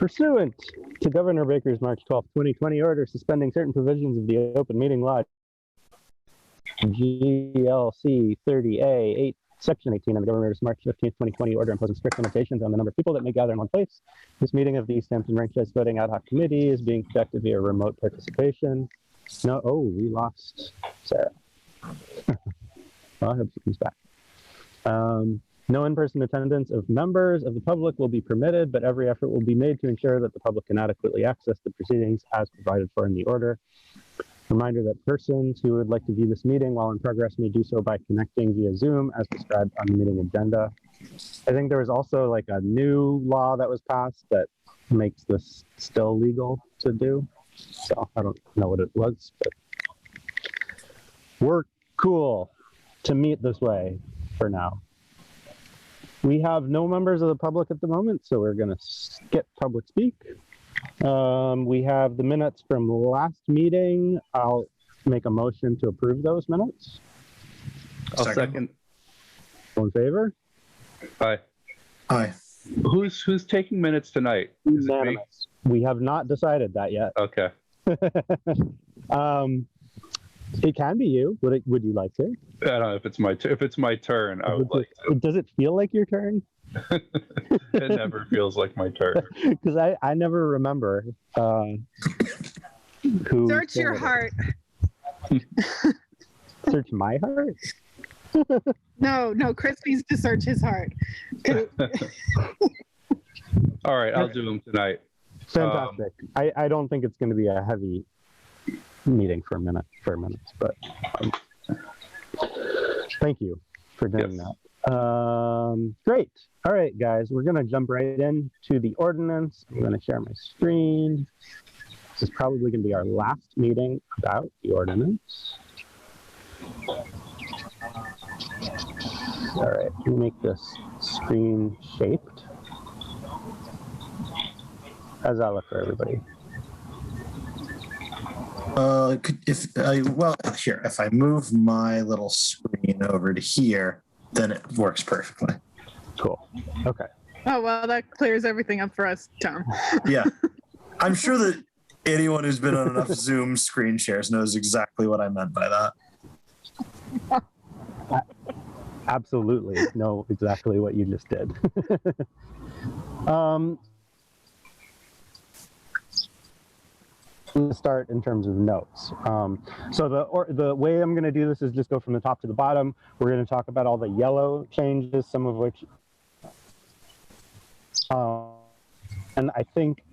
Pursuant to Governor Baker's March 12, 2020 order suspending certain provisions of the open meeting law, GLC 30A 8, Section 18 of the Governor's March 15, 2020 order imposing strict limitations on the number of people that may gather in one place. This meeting of the Easthampton Ranked Choice Voting Ad Hoc Committee is being conducted via remote participation. No, oh, we lost Sarah. Well, I hope she comes back. No in-person attendance of members of the public will be permitted, but every effort will be made to ensure that the public can adequately access the proceedings as provided for in the order. Reminder that persons who would like to view this meeting while in progress may do so by connecting via Zoom as described on the meeting agenda. I think there was also like a new law that was passed that makes this still legal to do. So I don't know what it was, but we're cool to meet this way for now. We have no members of the public at the moment, so we're going to skip public speak. We have the minutes from last meeting. I'll make a motion to approve those minutes. I'll second. All in favor? Aye. Aye. Who's taking minutes tonight? Is it me? We have not decided that yet. Okay. It can be you. Would you like to? I don't know if it's my turn. I would like to. Does it feel like your turn? It never feels like my turn. Because I never remember who. Search your heart. Search my heart? No, Chris needs to search his heart. All right, I'll do them tonight. Fantastic. I don't think it's going to be a heavy meeting for minutes, but thank you for doing that. Great. All right, guys, we're going to jump right into the ordinance. I'm going to share my screen. This is probably going to be our last meeting about the ordinance. All right, let me make this screen shaped. How's that look for everybody? If I move my little screen over to here, then it works perfectly. Cool. Okay. Oh, well, that clears everything up for us, Tom. Yeah. I'm sure that anyone who's been on enough Zoom screen shares knows exactly what I meant by that. Absolutely know exactly what you just did. Start in terms of notes. So the way I'm going to do this is just go from the top to the bottom. We're going to talk about all the yellow changes, some of which, and I think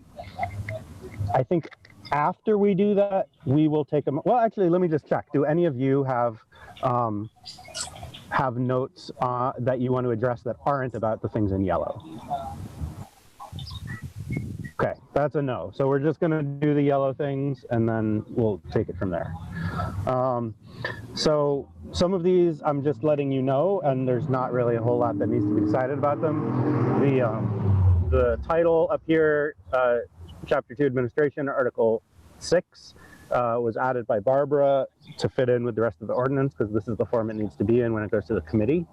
after we do that, we will take them. Well, actually, let me just check. Do any of you have notes that you want to address that aren't about the things in yellow? Okay, that's a no. So we're just going to do the yellow things, and then we'll take it from there. So some of these I'm just letting you know, and there's not really a whole lot that needs to be decided about them. The title up here, Chapter 2 Administration, Article 6, was added by Barbara to fit in with the rest of the ordinance, because this is the form it needs to be in when it goes to the committee.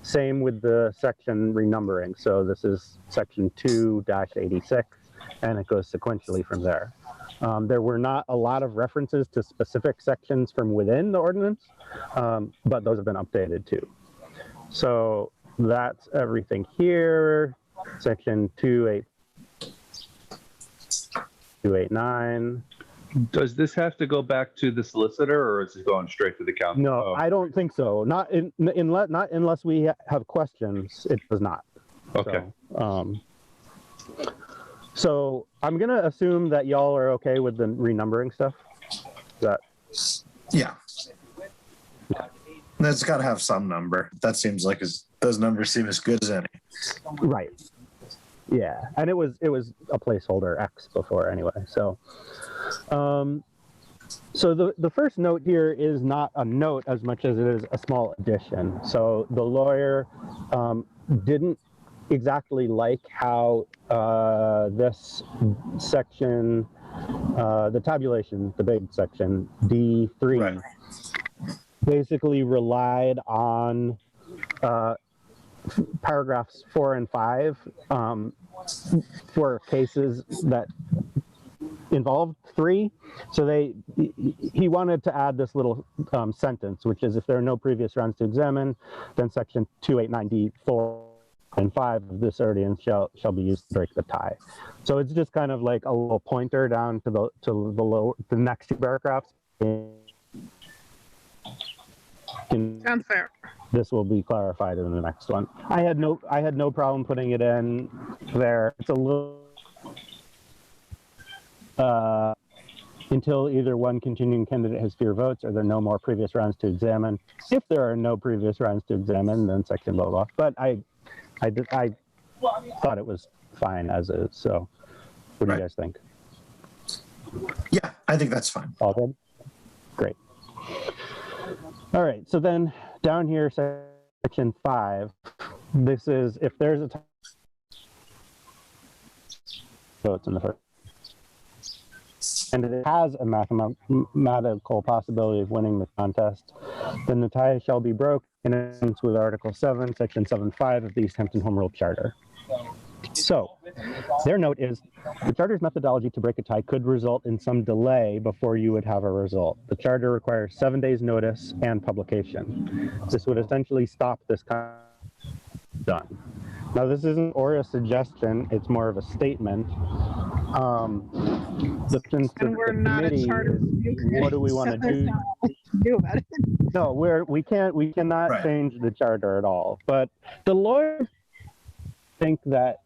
Same with the section renumbering. So this is section 2-86, and it goes sequentially from there. There were not a lot of references to specific sections from within the ordinance, but those have been updated too. So that's everything here. Section 289. Does this have to go back to the solicitor, or is it going straight to the council? No, I don't think so. Not unless we have questions. It does not. Okay. So I'm gonna assume that y'all are okay with the renumbering stuff. Yeah. That's got to have some number. That seems like those numbers seem as good as any. Right. Yeah, and it was a placeholder X before anyway. So, so the first note here is not a note as much as it is a small addition. So the lawyer didn't exactly like how this section, the tabulation, the big section D3, basically relied on paragraphs 4 and 5 for cases that involved 3. So he wanted to add this little sentence, which is if there are no previous rounds to examine, then section 289D4 and 5 of this ordinance shall be used to break the tie. So it's just kind of like a little pointer down to the next 2 paragraphs. Sounds fair. This will be clarified in the next one. I had no problem putting it in there. It's a little until either one continuing candidate has fewer votes or there are no more previous rounds to examine. If there are no previous rounds to examine, then section blah blah. But I thought it was fine as is. So, what do you guys think? Yeah, I think that's fine. All good? Great. All right, so then down here, section 5, this is if there's a votes in the first, and it has a mathematical possibility of winning the contest, then the tie shall be broken in accordance with Article 7, Section 7.5 of the Easthampton Home Rule Charter. So, their note is, the Charter's methodology to break a tie could result in some delay before you would have a result. The Charter requires 7 days notice and publication. This would essentially stop this kind of done. Now, this isn't or a suggestion, it's more of a statement. The And we're not a charter review committee, what do we want so to there's do? not much to do about it. No, we cannot Right. change the charter at all. But the lawyers think that,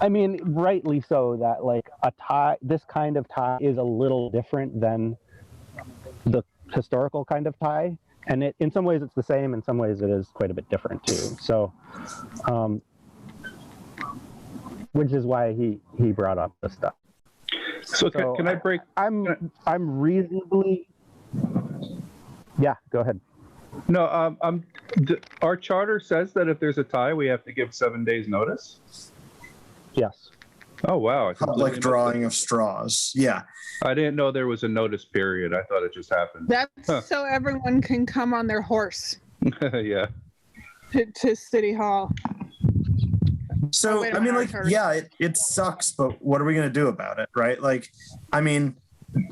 I mean, rightly so, that like a tie, this kind of tie is a little different than the historical kind of tie. And in some ways it's the same, in some ways it is quite a bit different too. So, which is why he brought up this stuff. So can I break? I'm reasonably, yeah, go ahead. No, our charter says that if there's a tie, we have to give 7 days notice. Yes. Oh, wow. Public drawing of straws. Yeah. I didn't know there was a notice period. I thought it just happened. That's so everyone can come on their horse Yeah. to City Hall. So, wait a I mean, minute, like, Arthur. yeah, it sucks, but what are we going to do about it, right? Like, I mean,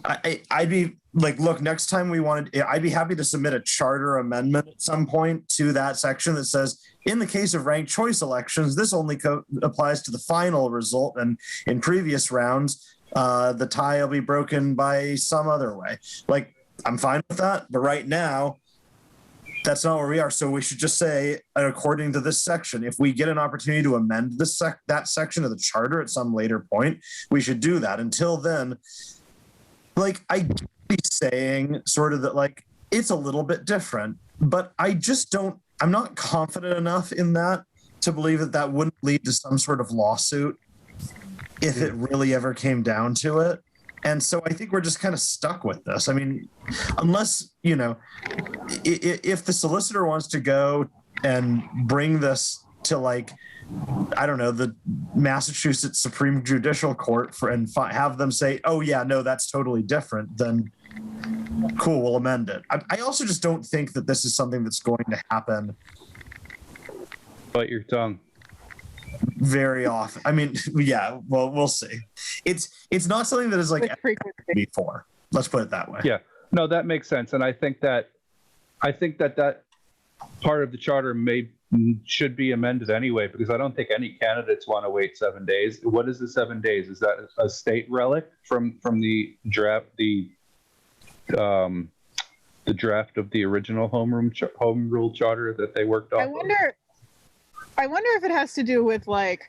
I'd be like, look, next time I'd be happy to submit a charter amendment at some point to that section that says, in the case of ranked choice elections, this only applies to the final result, and in previous rounds, the tie will be broken by some other way. Like, I'm fine with that, but right now, that's not where we are. So we should just say, according to this section, if we get an opportunity to amend that section of the charter at some later point, we should do that. Until then, like, I be saying sort of that, like, it's a little bit different, but I'm not confident enough in that to believe that wouldn't lead to some sort of lawsuit if it really ever came down to it. And so I think we're just kind of stuck with this. I mean, unless, if the solicitor wants to go and bring this to, like, I don't know, the Massachusetts Supreme Judicial Court and have them say, oh, yeah, no, that's totally different, then cool, we'll amend it. I also just don't think that this is something that's going to happen Bite your tongue. very often. I mean, yeah, well, we'll see. It's not something that is like With frequency. before. Let's put it that way. Yeah. No, that makes sense. And I think that part of the charter should be amended anyway, because I don't think any candidates want to wait 7 days. What is the 7 days? Is that a state relic from the draft, the draft of the original home rule charter that they worked off? I wonder if it has to do with, like,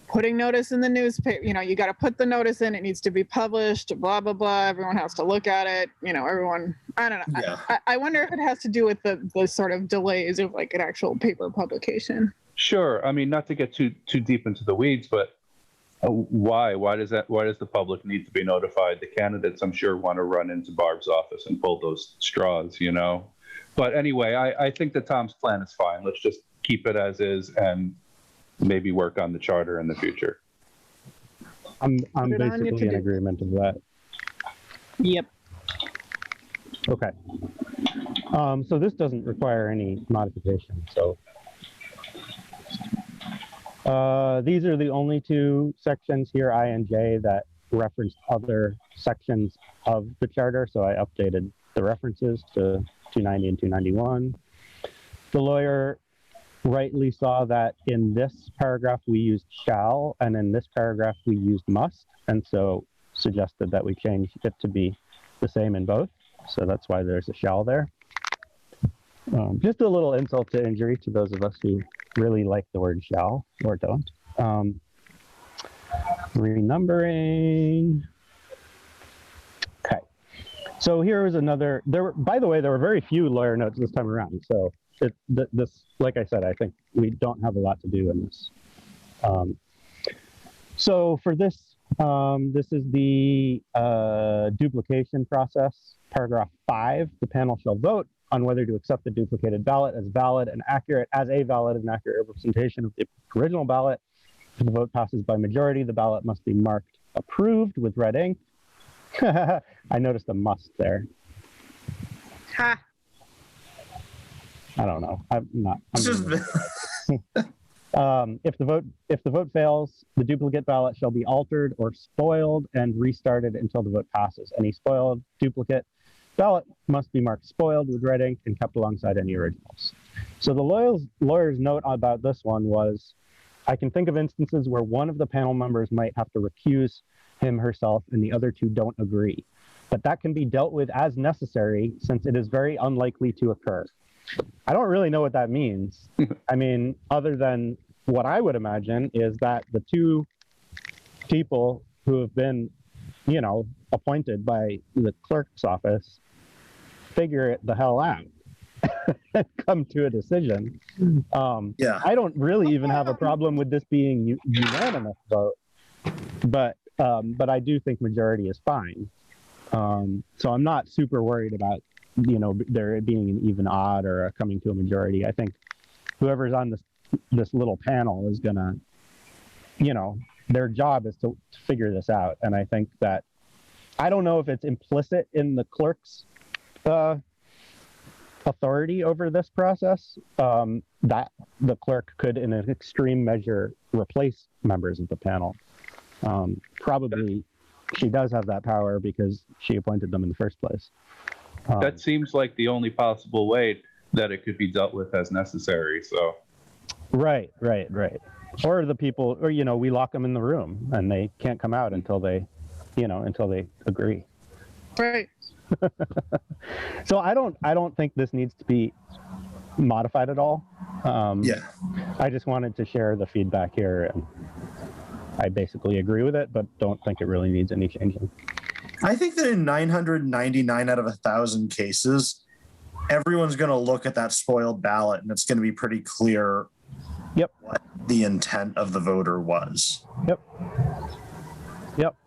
putting notice in the newspaper. You got to put the notice in. It needs to be published. Blah blah blah. Everyone has to look at it. Everyone. I don't know. Yeah. I wonder if it has to do with the sort of delays of, like, an actual paper publication. Sure. I mean, not to get too deep into the weeds, but why? Why does the public need to be notified? The candidates, I'm sure, want to run into Barb's office and pull those straws, But anyway, I think that Tom's plan is fine. Let's just keep it as is and maybe work on the charter in the future. I'm Put it on your basically in to-do. agreement of that. Yep. Okay. So this doesn't require any modification. So These are the only two sections here, I and J, that referenced other sections of the charter. So I updated the references to 290 and 291. The lawyer rightly saw that in this paragraph we used shall, and in this paragraph we used must, and so suggested that we change it to be the same in both. So that's why there's a shall there. Just a little insult to injury to those of us who really like the word shall or don't. Renumbering. Okay. So here was another, by the way, there were very few lawyer notes this time around. So this, like I said, I think we don't have a lot to do in this. So for this, this is the duplication process, paragraph 5. The panel shall vote on whether to accept the duplicated ballot as valid and accurate, as a valid and accurate representation of the original ballot. If the vote passes by majority, the ballot must be marked approved with red ink. I noticed a must there. Ha. I don't know. I'm not. I'm If the vote fails, the duplicate ballot shall be altered or spoiled and restarted until the vote passes. Any spoiled duplicate ballot must be marked spoiled with red ink and kept alongside any originals. So the lawyer's note about this one was, I can think of instances where one of the panel members might have to recuse him, herself, and the other two don't agree. But that can be dealt with as necessary since it is very unlikely to occur. I don't really know what that means. I mean, other than what I would imagine is that the two people who have been, appointed by the clerk's office figure it the hell out and come to a decision. Yeah. I don't really even have a problem with this being unanimous vote, but I do think majority is fine. So I'm not super worried about there being an even odd or coming to a majority. I think whoever's on this little panel is gonna, their job is to figure this out. And I think that, I don't know if it's implicit in the clerk's authority over this process, that the clerk could, in an extreme measure, replace members of the panel. Probably she does have that power because she appointed them in the first place. That seems like the only possible way that it could be dealt with as necessary. So, right. Or the people, or we lock them in the room and they can't come out until they agree. Right. So I don't think this needs to be modified at all. Yeah. I just wanted to share the feedback here, and I basically agree with it, but don't think it really needs any changing. I think that in 999 out of 1,000 cases, everyone's going to look at that spoiled ballot and it's going to be pretty clear what the intent of the voter was. Yep.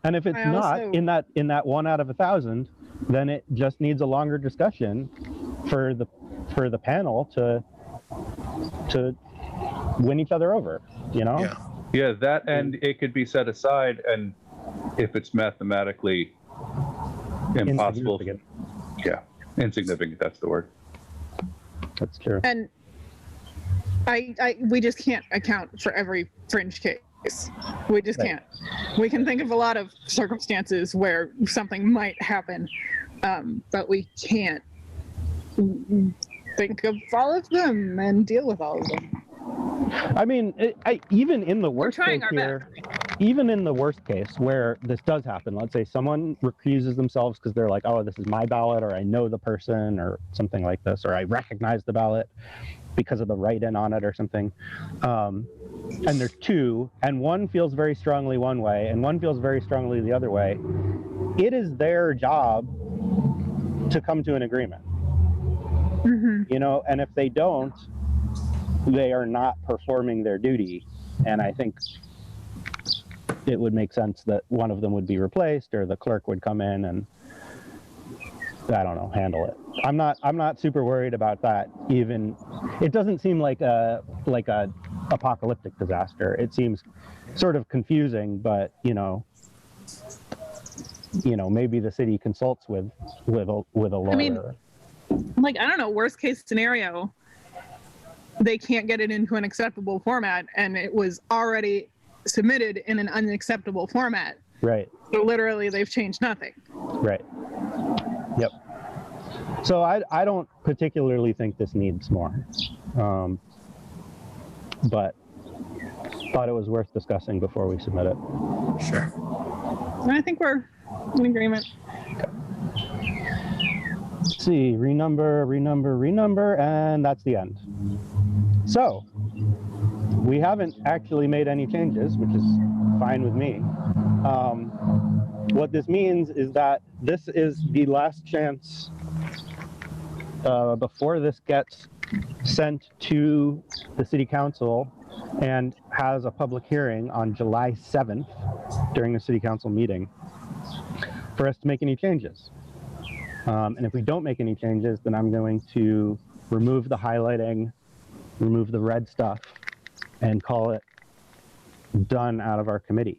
And if it's not in that 1 out of 1,000, then it just needs a longer discussion for the panel to win each other over, Yeah, that, and it could be set aside, and if it's mathematically impossible, insignificant, that's the word. That's true. And we just can't account for every fringe case. We just can't. We can think of a lot of circumstances where something might happen, but we can't think of all of them and deal with all of them. I mean, even in the worst case here, even in the worst case where this does happen, let's say someone recuses themselves because they're like, oh, this is my ballot, or I know the person, or something like this, or I recognize the ballot because of the write-in on it or something. And there's two, and one feels very strongly one way, and one feels very strongly the other way. It is their job to come to an agreement. And if they don't, they are not performing their duty. And I think it would make sense that one of them would be replaced, or the clerk would come in and, I don't know, handle it. I'm not super worried about that. Even it doesn't seem like a apocalyptic disaster. It seems sort of confusing, but maybe the city consults with a lawyer. I mean, I don't know, worst case scenario, they can't get it into an acceptable format, and it was already submitted in an unacceptable format. Right. So literally, they've changed nothing. Right. Yep. So I don't particularly think this needs more, but thought it was worth discussing before we submit it. Sure. And I think we're in agreement. Let's see, renumber, and that's the end. So we haven't actually made any changes, which is fine with me. What this means is that this is the last chance before this gets sent to the city council and has a public hearing on July 7th during the city council meeting for us to make any changes. And if we don't make any changes, then I'm going to remove the highlighting, remove the red stuff, and call it done out of our committee.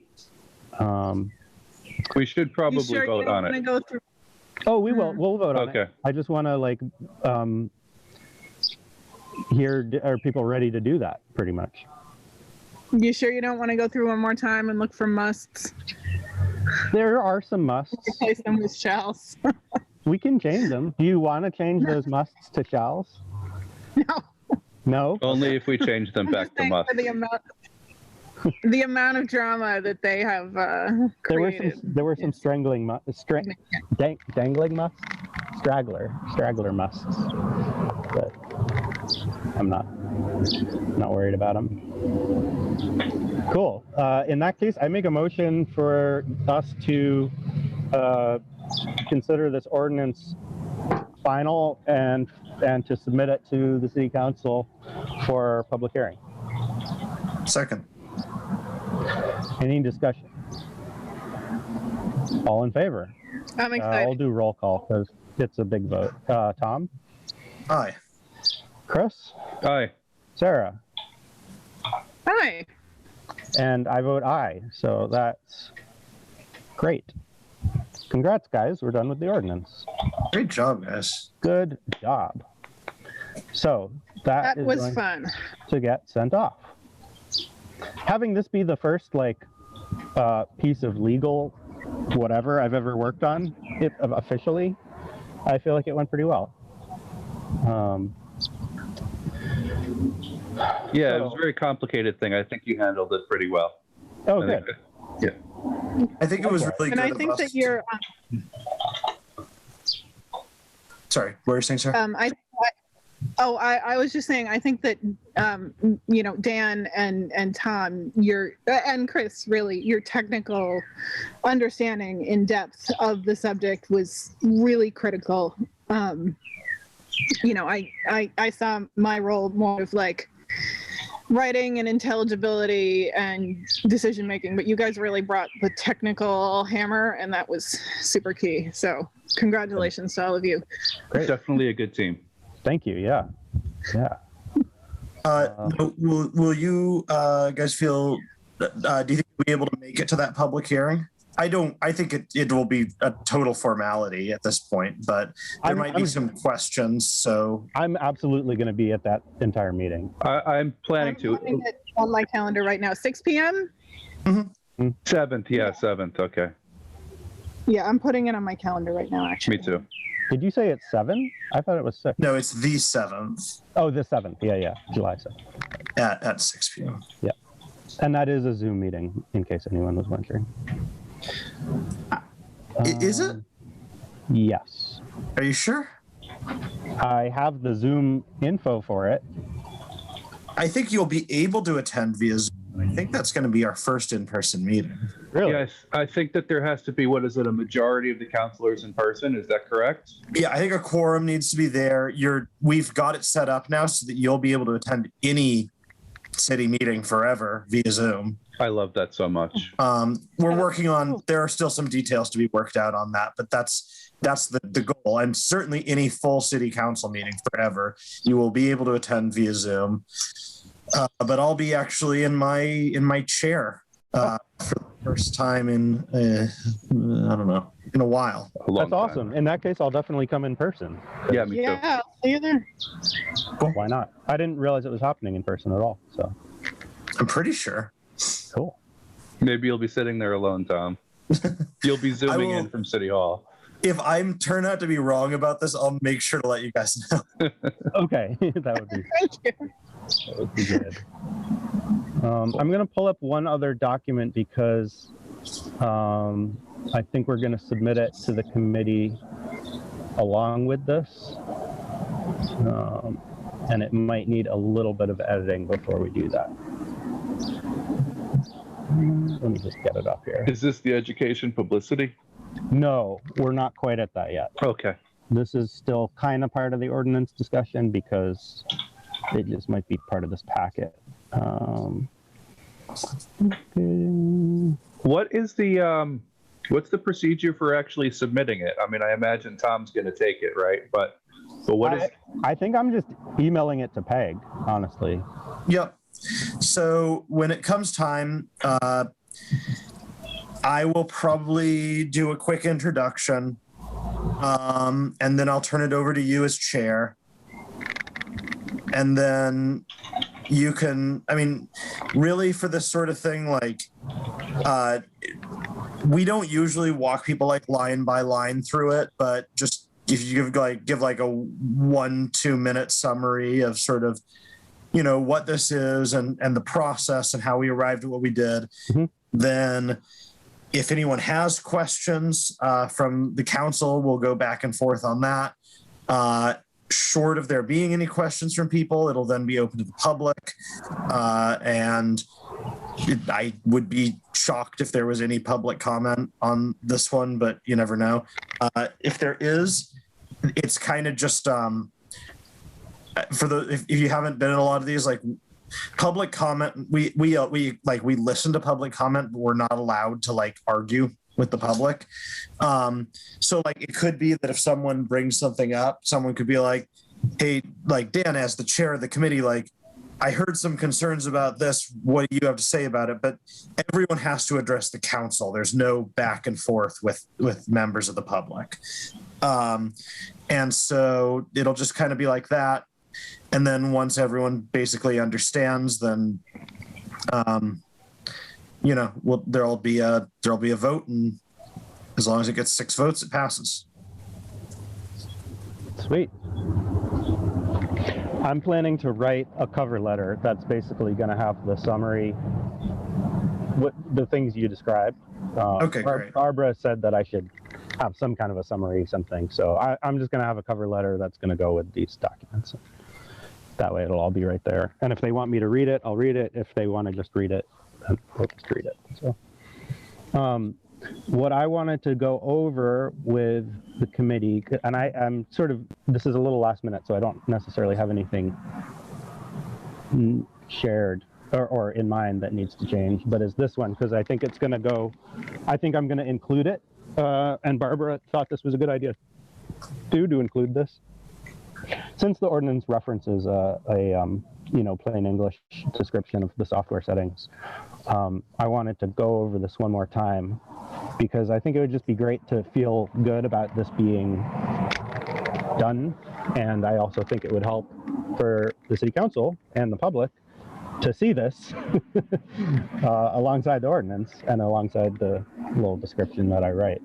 We should probably You sure vote you don't on wanna it. go through? Oh, we will. We'll vote on it. Okay. I just want to hear, are people ready to do that, pretty much? You sure you don't want to go through one more time and look for musts? There are some musts. Replace them with shells. We can change them. Do you want to change those musts to shalls? No. No? Only if we change them I'm back just to saying must. for the amount of drama that they have created. There were some strangling dangling musts, straggler musts, but I'm not worried about them. Cool. In that case, I make a motion for us to consider this ordinance final and to submit it to the city council for public hearing. Second. Any discussion? All in favor? I'm excited. I'll do roll call because it's a big vote. Tom? Aye. Chris? Aye. Sarah? Hi. And I vote aye, so that's great. Congrats, guys. We're done with the ordinance. Great job, guys. Good job. So that is was going fun. to get sent off. Having this be the first piece of legal whatever I've ever worked on officially, I feel like it went pretty well. Yeah, it was a very complicated thing. I think you handled it pretty well. Oh, I good. think- Yeah. I think it was really And good. I think of that us- you're. Sorry, what were you saying, sir? I was just saying. I think that Dan and Tom, and Chris, really, your technical understanding in depth of the subject was really critical. I saw my role more of writing and intelligibility and decision making, but you guys really brought the technical hammer, and that was super key. So congratulations to all of you. Great. Definitely a good team. Thank you. Yeah. Will you guys feel? Do you think we'll be able to make it to that public hearing? I don't. I think it will be a total formality at this point, but there might be some questions. So I'm absolutely going to be at that entire meeting. I'm planning I'm to. putting it on my calendar right now. 6 p.m. 7th, yeah, 7th. Okay. Yeah, I'm putting it on my calendar right now. Actually, Me too. Did you say it's 7? I thought it was 6. no, it's the 7th Oh, the 7th. Yeah. July 7th. at 6 p.m. And that is a Zoom meeting, in case anyone was wondering. Is it? Yes. Are you sure? I have the Zoom info for it. I think you'll be able to attend via Zoom. I think that's going to be our first in-person meeting. Really? Yes, I think that there has to be, a majority of the counselors in person. Is that correct? Yeah, I think a quorum needs to be there. We've got it set up now so that you'll be able to attend any city meeting forever via Zoom. I love that so much. We're working on, there are still some details to be worked out on that, but that's the goal. And certainly any full city council meeting forever, you will be able to attend via Zoom. But I'll be actually in my chair for the first time in, I don't know, in a while. A long That's awesome. time. In that case, I'll definitely come in person. Yeah, me too. Yeah, see you there. Why not? I didn't realize it was happening in person at all. So I'm pretty sure. cool. Maybe you'll be sitting there alone, Tom. You'll be zooming in will- from City Hall. If I turn out to be wrong about this, I'll make sure to let you guys know. Okay, that would be Thank you. That would be good. I'm going to pull up one other document because I think we're going to submit it to the committee along with this. And it might need a little bit of editing before we do that. Let me just get it up here. Is this the education publicity? No, we're not quite at that yet. Okay. This is still kind of part of the ordinance discussion because it just might be part of this packet. Okay. What is the what's the procedure for actually submitting it? I mean, I imagine Tom's going to take it, right? But what is? I think I'm just emailing it to Peg, honestly. Yep. So when it comes time, I will probably do a quick introduction, and then I'll turn it over to you as chair. And then you can, I mean, really for this sort of thing, like, we don't usually walk people like line by line through it, but just if you give like a 1-2 minute summary of sort of, you know, what this is and the process and how we arrived at what we did, then if anyone has questions from the council, we'll go back and forth on that. Short of there being any questions from people, it'll then be open to the public. And I would be shocked if there was any public comment on this one, but you never know. If there is, it's kind of just if you haven't been in a lot of these, like public comment, we listen to public comment, but we're not allowed to like argue with the public. So like it could be that if someone brings something up, someone could be like, hey, like Dan, as the chair of the committee, like I heard some concerns about this. What do you have to say about it? But everyone has to address the council. There's no back and forth with members of the public. And so it'll just kind of be like that. And then once everyone basically understands, then, you know, there'll be a vote, and as long as it gets 6 votes, it passes. Sweet. I'm planning to write a cover letter that's basically going to have the summary, what the things you described. Okay, great. Barbara said that I should have some kind of a summary, something. So I'm just going to have a cover letter that's going to go with these documents. That way it'll all be right there. And if they want me to read it, I'll read it. If they want to just read it, we'll just read it. So what I wanted to go over with the committee, and I'm sort of, this is a little last minute, so I don't necessarily have anything shared or in mind that needs to change, but is this one, because I think it's going to go, I think I'm going to include it. And Barbara thought this was a good idea to include this. Since the ordinance references a plain English description of the software settings, I wanted to go over this one more time because I think it would just be great to feel good about this being done. And I also think it would help for the city council and the public to see this alongside the ordinance and alongside the little description that I write.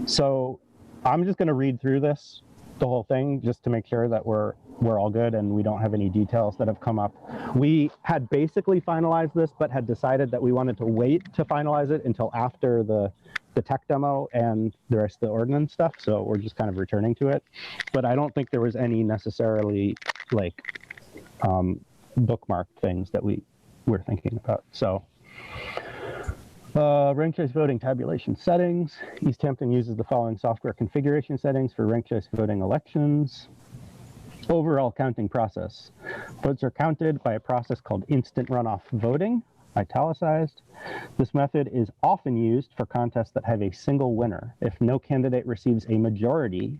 So I'm just going to read through this, the whole thing, just to make sure that we're all good and we don't have any details that have come up. We had basically finalized this, but had decided that we wanted to wait to finalize it until after the tech demo and the rest of the ordinance stuff. So we're just kind of returning to it. But I don't think there was any necessarily like bookmark things that we were thinking about. So ranked choice voting tabulation settings. Easthampton uses the following software configuration settings for ranked choice voting elections. Overall counting process. Votes are counted by a process called instant runoff voting, italicized. This method is often used for contests that have a single winner. If no candidate receives a majority,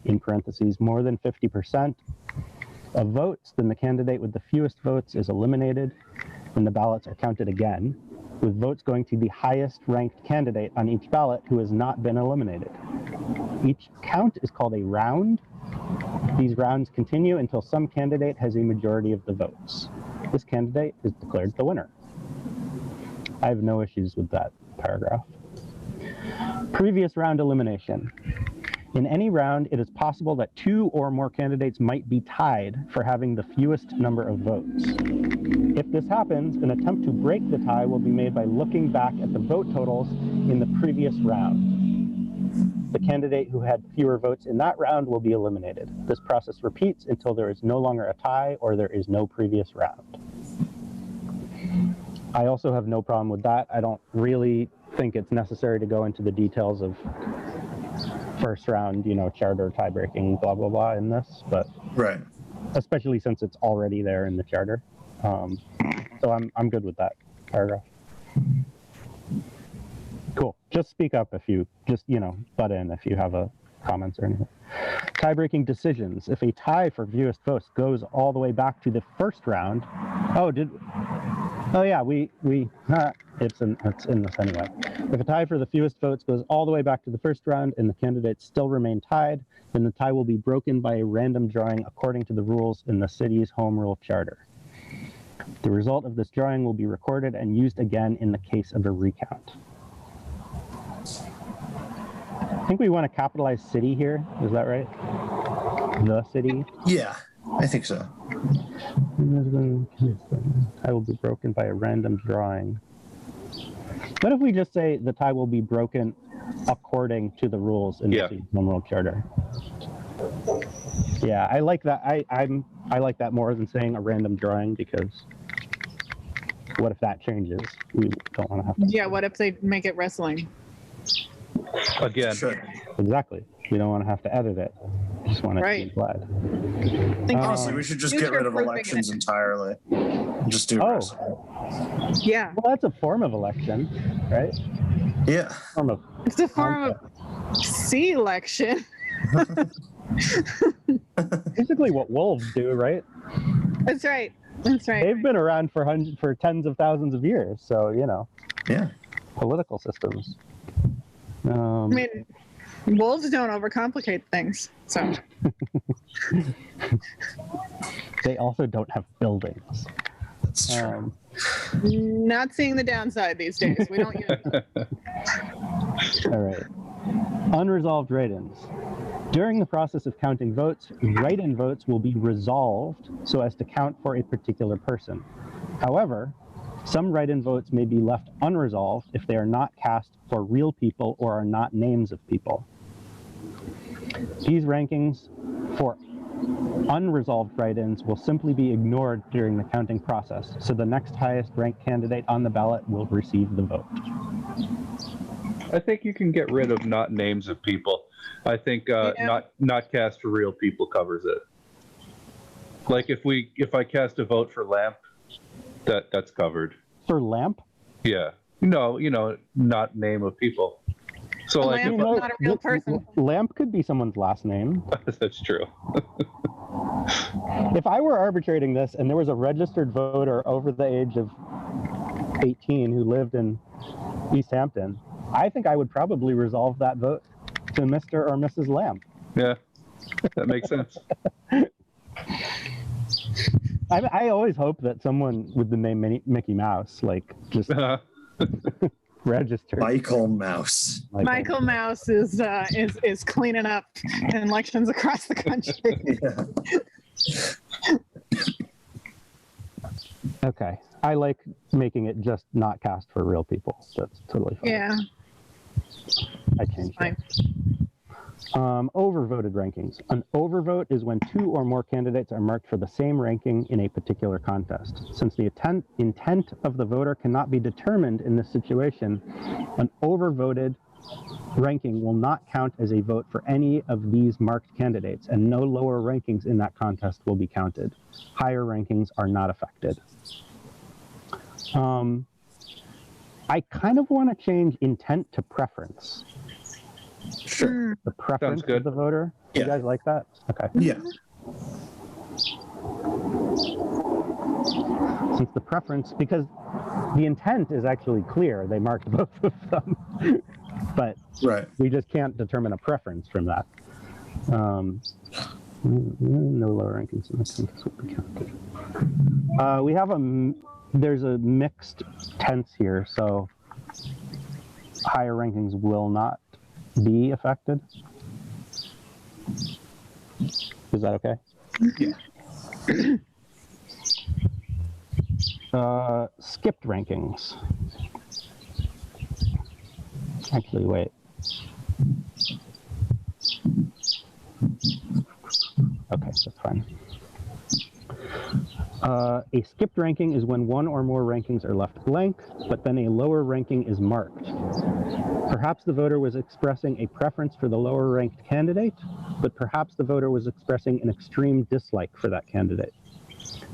in parentheses, more than 50% of votes, then the candidate with the fewest votes is eliminated. and the ballots are counted again, with votes going to the highest ranked candidate on each ballot who has not been eliminated. Each count is called a round. These rounds continue until some candidate has a majority of the votes. This candidate is declared the winner. I have no issues with that paragraph. Previous round elimination. In any round, it is possible that 2 or more candidates might be tied for having the fewest number of votes. If this happens, an attempt to break the tie will be made by looking back at the vote totals in the previous round. The candidate who had fewer votes in that round will be eliminated. This process repeats until there is no longer a tie or there is no previous round. I also have no problem with that. I don't really think it's necessary to go into the details of first round, charter tie breaking, blah, blah, blah in this, but Right. especially since it's already there in the charter. So I'm good with that paragraph. Cool. Just speak up if you butt in if you have comments or anything. Tie-breaking decisions. If a tie for fewest votes goes all the way back to the first round. It's in this anyway. If a tie for the fewest votes goes all the way back to the first round and the candidates still remain tied, then the tie will be broken by a random drawing according to the rules in the city's home rule charter. The result of this drawing will be recorded and used again in the case of a recount. I think we want to capitalize city here. Is that right? The city? Yeah, I think so. Tie will be broken by a random drawing. What if we just say the tie will be broken according to the rules in the city's home rule charter? Yeah, I like that. I like that more than saying a random drawing, because what if that changes? We don't want to have to. Yeah, what if they make it wrestling? Again. Sure. Exactly. We don't want to have to edit it. We just want it to be implied. Honestly, we should just get rid of elections entirely. Just do wrestling. Yeah. Well, that's a form of election, right? Yeah. It's a form of C-election. Basically what wolves do, right? That's right. That's right. They've been around for tens of thousands of years, so Yeah. political systems. I mean, wolves don't overcomplicate things, so. They also don't have buildings. That's true. Not seeing the downside these days. We don't use them. All right. Unresolved write-ins. During the process of counting votes, write-in votes will be resolved so as to count for a particular person. However, some write-in votes may be left unresolved if they are not cast for real people or are not names of people. These rankings for unresolved write-ins will simply be ignored during the counting process, so the next highest ranked candidate on the ballot will receive the vote. I think you can get rid of not names of people. I think not cast for real people covers it. Like if I cast a vote for Lamp, that's covered. For Lamp? Yeah. No, not name of people. So like Lamp is not a real person. Lamp could be someone's last name. That's true. If I were arbitrating this and there was a registered voter over the age of 18 who lived in Easthampton, I think I would probably resolve that vote to Mr. or Mrs. Lamp. Yeah, that makes sense. I always hope that someone with the name Mickey Mouse, just registered. Michael Mouse. Michael Mouse is cleaning up elections across the country. Yeah. Okay. I like making it just not cast for real people. That's totally fine. Yeah. I changed Fine. it. Overvoted rankings. An overvote is when 2 or more candidates are marked for the same ranking in a particular contest. Since the intent of the voter cannot be determined in this situation, an overvoted ranking will not count as a vote for any of these marked candidates, and no lower rankings in that contest will be counted. Higher rankings are not affected. I kind of want to change intent to preference. Sure. The preference Sounds good. of the voter. Yeah. You guys like that? Okay. Yeah. since the preference, because the intent is actually clear, they marked both of them, but Right. we just can't determine a preference from that. No lower rankings in the census will be counted. We have there's a mixed tense here, so higher rankings will not be affected. Is that okay? Yeah. Skipped rankings. Actually, wait. Okay, that's fine. A skipped ranking is when one or more rankings are left blank, but then a lower ranking is marked. Perhaps the voter was expressing a preference for the lower ranked candidate, but perhaps the voter was expressing an extreme dislike for that candidate.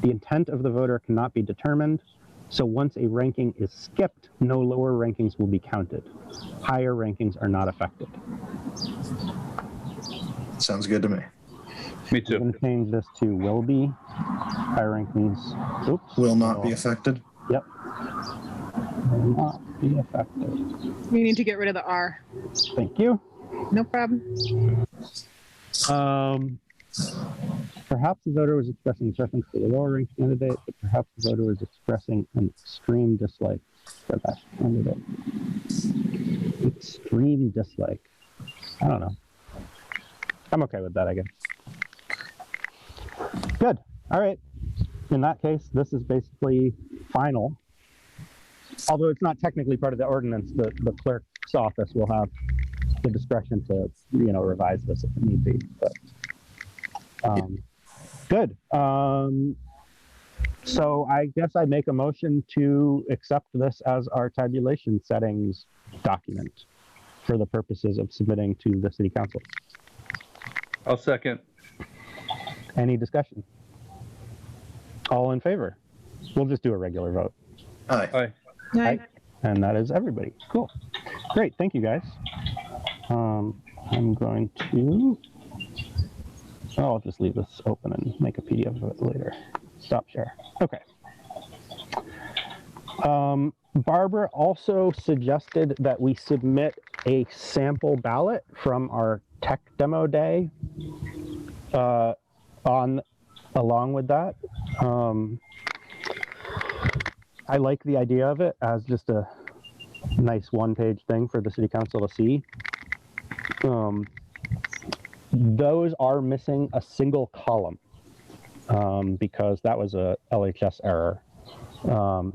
The intent of the voter cannot be determined, so once a ranking is skipped, no lower rankings will be counted. Higher rankings are not affected. Sounds good to me. Me I'm too. going to change this to will be. Higher rankings, oops. Will not be affected. Yep. Will not be affected. We need to get rid of the R. Thank you. No problem. Perhaps the voter was expressing preference for the lower ranked candidate, but perhaps the voter was expressing an extreme dislike for that candidate. Extreme dislike. I don't know. I'm okay with that, I guess. Good. All right. In that case, this is basically final. Although it's not technically part of the ordinance, the clerk's office will have the discretion to, revise this if it need be. But good. So I guess I make a motion to accept this as our tabulation settings document for the purposes of submitting to the city council. I'll second. Any discussion? All in favor? We'll just do a regular vote. Aye. Aye. Aye. And that is everybody. Cool. Great. Thank you, guys. I'm going to... I'll just leave this open and make a PDF of it later. Stop share. Okay. Barbara also suggested that we submit a sample ballot from our tech demo day along with that. I like the idea of it as just a nice one-page thing for the city council to see. Those are missing a single column because that was a LHS error.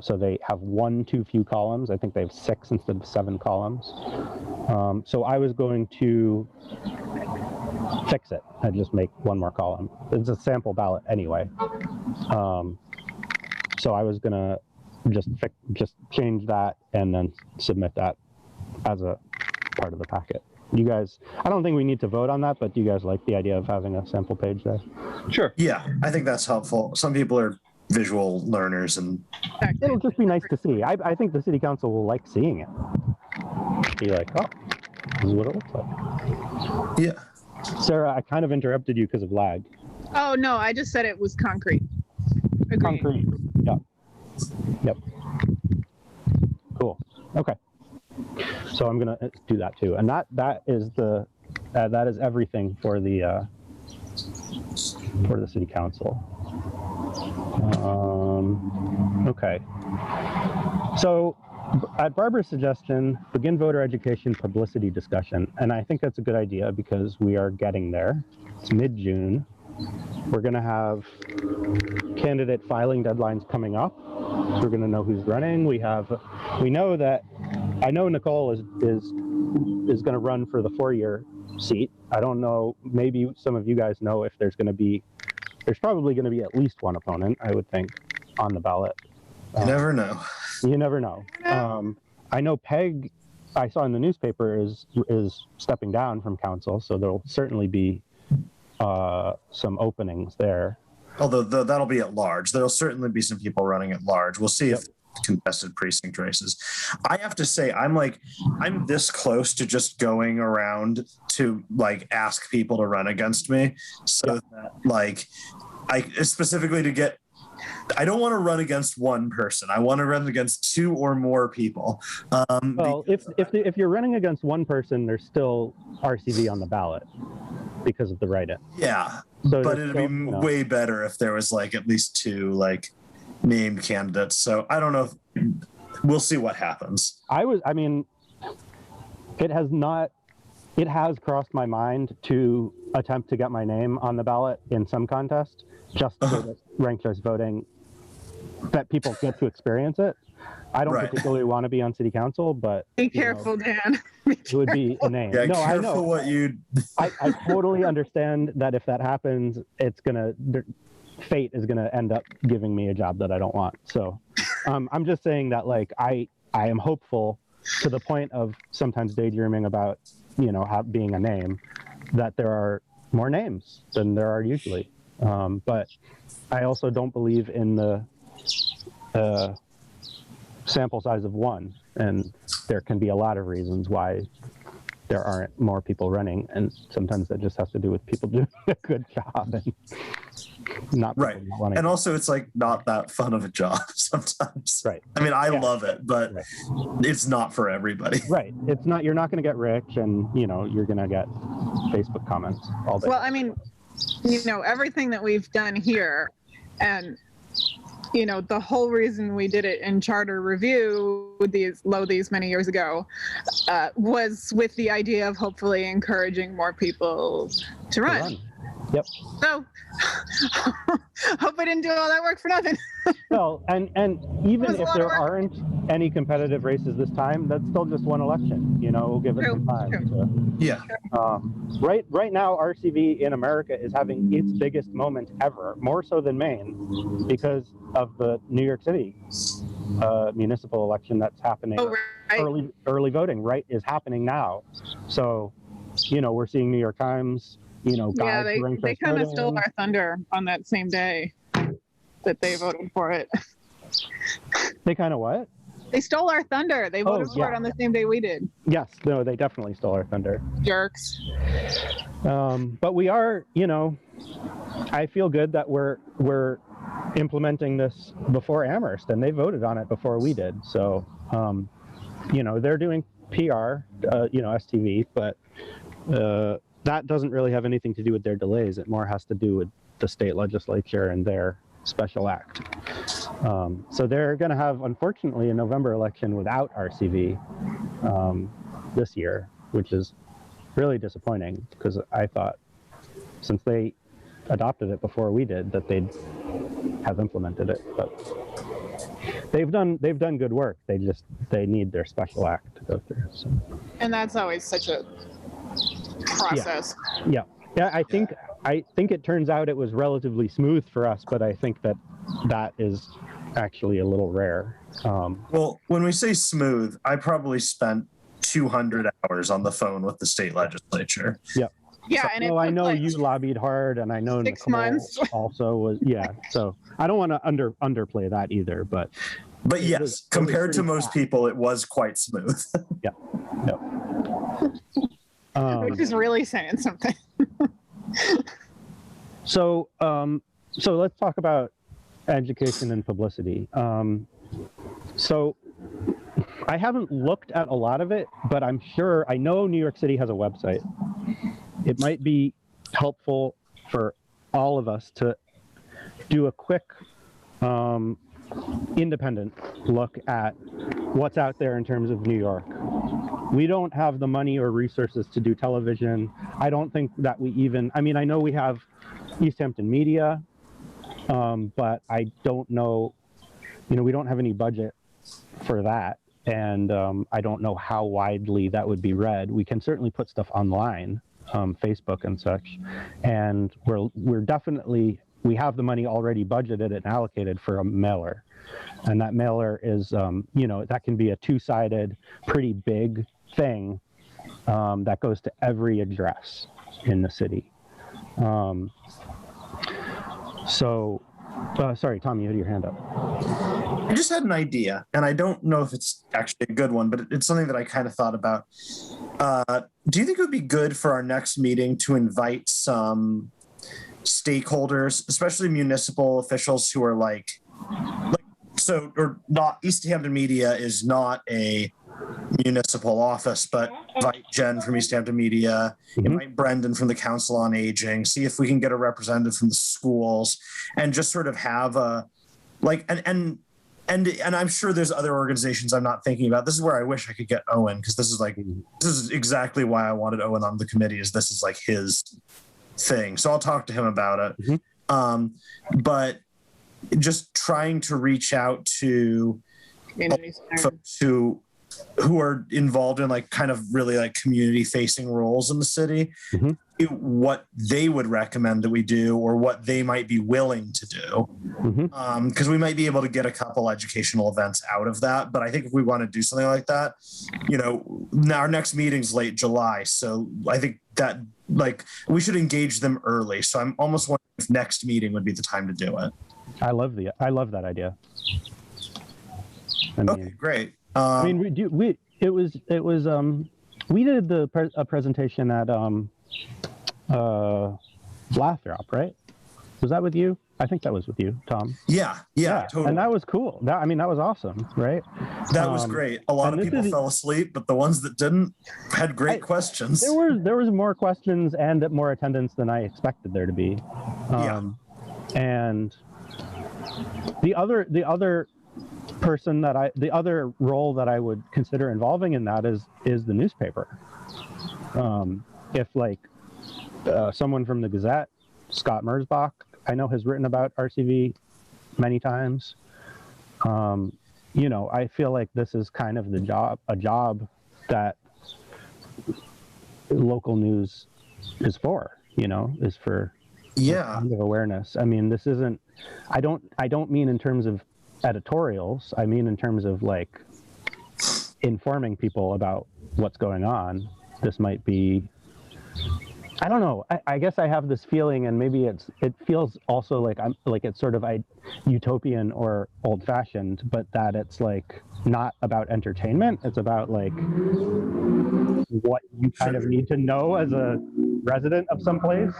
So they have one too few columns. I think they have 6 instead of 7 columns. So I was going to fix it and just make one more column. It's a sample ballot anyway. So I was gonna just change that and then submit that as a part of the packet. You guys, I don't think we need to vote on that, but do you guys like the idea of having a sample page there? Sure. Yeah, I think that's helpful. Some people are visual learners and It'll just be nice to see. I think the city council will like seeing it. Be like, oh, this is what it looks like. yeah. Sarah, I kind of interrupted you because of lag. Oh, no, I just said it was concrete. Agreed. Concrete. Yep. Yep. Cool. Okay. So I'm gonna do that too, and that is everything for the city council. Okay. So, at Barbara's suggestion, begin voter education publicity discussion, and I think that's a good idea because we are getting there. It's mid-June. We're going to have candidate filing deadlines coming up. So we're going to know who's running. I know Nicole is going to run for the 4-year seat. I don't know. Maybe some of you guys know if there's probably going to be at least one opponent, I would think, on the ballot. You never know. You never know. I know Peg, I saw in the newspaper, is stepping down from council, so there'll certainly be some openings there. Although that'll be at large. There'll certainly be some people running at large. We'll see if contested precinct races. I have to say, I'm this close to just going around to ask people to run against me, so that I specifically to get I don't want to run against one person. I want to run against 2 or more people. Well, if you're running against one person, there's still RCV on the ballot because of the write-in. Yeah, So but there's it'd be still, way better if there was like at least 2 like named candidates. So I don't know. We'll see what happens. It has crossed my mind to attempt to get my name on the ballot in some contest, just so that ranked choice voting, that people get to experience it. I don't particularly want to be on city council, but be careful, Dan. It would be a name. Yeah, no, I know. What you. I totally understand that if that happens, fate is gonna end up giving me a job that I don't want. So, I'm just saying that like I am hopeful to the point of sometimes daydreaming about being a name, that there are more names than there are usually. But I also don't believe in the sample size of 1, and there can be a lot of reasons why there aren't more people running, and sometimes that just has to do with people doing a good job and not right. And also, it's like not that fun of a job sometimes. Right. I mean, I love it, but it's not for everybody. Right. It's not. You're not going to get rich, and you're going to get Facebook comments all day. Well, I mean, everything that we've done here, and the whole reason we did it in charter review with these many years ago was with the idea of hopefully encouraging more people to run. Yep. So hope I didn't do all that work for nothing. Well, and even if there aren't any competitive races this time, that's still just one election. We'll give it some time. Yeah. Right now, RCV in America is having its biggest moment ever, more so than Maine, because of the New York City municipal election that's happening. Oh, right. Early voting, is happening now. So, we're seeing New York Times. Yeah, they kind of stole our thunder on that same day that they voted for it. They kind of what? They stole our thunder. They voted for it on the same day we did. Yes, no, they definitely stole our thunder. Jerks. But we are, I feel good that we're implementing this before Amherst, and they voted on it before we did. So, they're doing PR, STV, but that doesn't really have anything to do with their delays. It more has to do with the state legislature and their special act. So they're going to have, unfortunately, a November election without RCV this year, which is really disappointing, because I thought since they adopted it before we did that they'd have implemented it. But they've done good work. They need their special act to go through. So. And that's always such a process. Yeah. I think it turns out it was relatively smooth for us, but I think that is actually a little rare. Well, when we say smooth, I probably spent 200 hours on the phone with the state legislature. Yep. Yeah, and I know you lobbied hard, and I know 6 Nicole months also was. Yeah, so I don't want to underplay that either, but yes, compared to most people, it was quite smooth. Yeah. Yep. Which is really saying something. So let's talk about education and publicity. So I haven't looked at a lot of it, but I know New York City has a website. It might be helpful for all of us to do a quick independent look at what's out there in terms of New York. We don't have the money or resources to do television. I don't think that I know we have Easthampton Media, but I don't know, we don't have any budget for that. And I don't know how widely that would be read. We can certainly put stuff online, Facebook and such. And we're definitely, we have the money already budgeted and allocated for a mailer. And that mailer is, that can be a 2-sided, pretty big thing that goes to every address in the city. Sorry, Tom, you had your hand up. I just had an idea, and I don't know if it's actually a good one, but it's something that I kind of thought about. Do you think it would be good for our next meeting to invite some stakeholders, especially municipal officials who are like or not, Easthampton Media is not a municipal office, but invite Jen from Easthampton Media, invite Brendan from the Council on Aging, see if we can get a representative from the schools, and just sort of have a, like, and I'm sure there's other organizations I'm not thinking about. This is where I wish I could get Owen, because this is exactly why I wanted Owen on the committee, is this is like his thing. So I'll talk to him about it. But just trying to reach out to folks who are involved in like kind of really like community facing roles in the city, what they would recommend that we do, or what they might be willing to do. Because we might be able to get a couple educational events out of that. But I think if we want to do something like that, our next meeting's late July. So I think that like we should engage them early. So I'm almost wondering if next meeting would be the time to do it. I love that idea. Okay, great. I mean, we did a presentation at Lathrop, right? Was that with you? I think that was with you, Tom. Yeah, totally. And that was cool. That was awesome, right? That was great. A lot of people fell asleep, but the ones that didn't had great questions. There was more questions and more attendance than I expected there to be. And the other role that I would consider involving in that is the newspaper. If like someone from the Gazette, Scott Merzbach, I know has written about RCV many times. I feel like this is kind of a job that local news is for, is for kind of awareness. I mean, this isn't, I don't mean in terms of editorials. I mean in terms of like informing people about what's going on. This might be, I don't know. I guess I have this feeling, and maybe it feels also like it's sort of utopian or old-fashioned, but that it's like not about entertainment. It's about like what you kind of need to know as a resident of some place.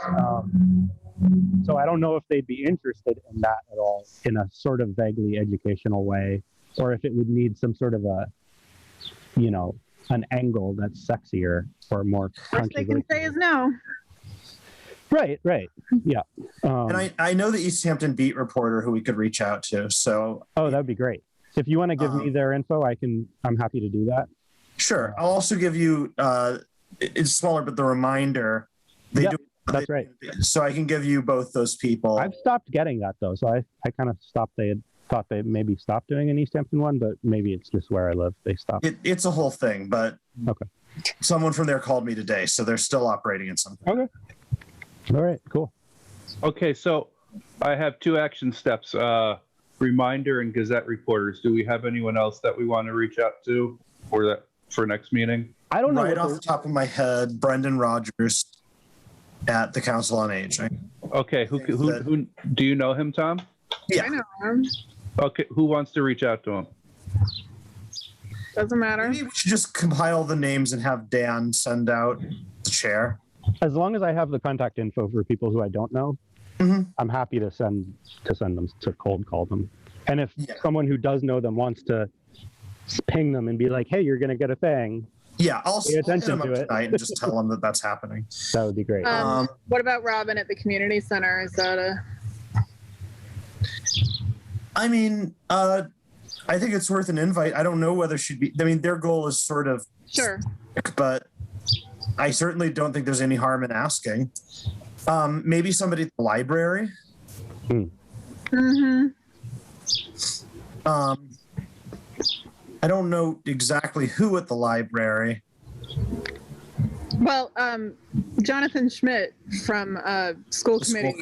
So I don't know if they'd be interested in that at all, in a sort of vaguely educational way, or if it would need some sort of an angle that's sexier or more controversial. First they can say is no. Right, yeah. And I know the Easthampton beat reporter who we could reach out to. So that'd be great. If you want to give me their info, I'm happy to do that. Sure. I'll also give you it's smaller, but the reminder. That's right. So I can give you both those people. I've stopped getting that though, so I kind of stopped. They had thought they maybe stopped doing an Easthampton one, but maybe it's just where I live. They stopped. It's a whole thing, but okay. Someone from there called me today, so they're still operating in some. Okay. All right. Cool. Okay, so I have two action steps: reminder and Gazette reporters. Do we have anyone else that we want to reach out to for next meeting? I don't know. Right off the top of my head, Brendan Rogers at the Council on Aging. Okay, who do you know him, Tom? Yeah, I know him. Okay, who wants to reach out to him? Doesn't matter. Maybe we should just compile the names and have Dan send out the chair. As long as I have the contact info for people who I don't know, I'm happy to send them to cold call them. And if someone who does know them wants to ping them and be like, "Hey, you're going to get a thing." Yeah, I'll pay attention to it tonight and just tell them that that's happening. That would be great. What about Robin at the community center? Is that a? I mean, I think it's worth an invite. I don't know whether she'd be. I mean, their goal is sort of sure, but I certainly don't think there's any harm in asking. Maybe somebody at the library. I don't know exactly who at the library. Well, Jonathan Schmidt from school committee